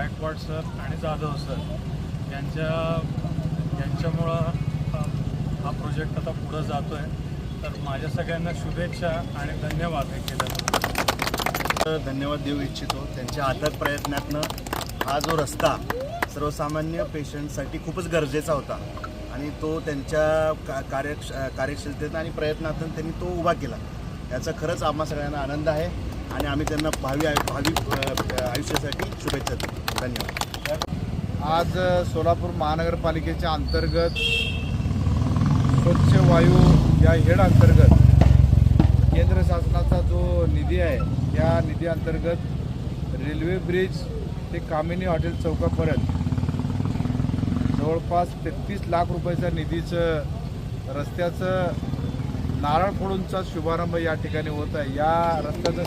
Gaikwad sir आणि Jadhav sir यांच्यामुळं हा project आता पुढं जातो आहे. तर माझ्या सगळ्यांना शुभेच्छा आणि धन्यवाद हे केल्याबद्दल. धन्यवाद देऊ इच्छितो. त्यांच्या अथक प्रयत्नातनं हा जो रस्ता सर्वसामान्य पेशंटसाठी खूपच गरजेचा होता आणि तो त्यांच्या कार्यशीलतेनं आणि प्रयत्नातून त्यांनी तो उभा केला. याचा खरंच आम्हा सगळ्यांना आनंद आहे आणि आम्ही त्यांना भावी आयुष्यासाठी शुभेच्छा देतो. धन्यवाद. आज सोलापूर महानगरपालिकेच्या अंतर्गत स्वच्छ वायू या हेड अंतर्गत केंद्र शासनाचा जो निधी आहे त्या निधी अंतर्गत रेल्वे ब्रिज ते कामिनी हॉटेल चौकापर्यंत जवळपास 33 लाख रुपयाच्या निधीचं रस्त्याचं नारळ फोडूनचा शुभारंभ या ठिकाणी होत आहे. या रस्त्याचा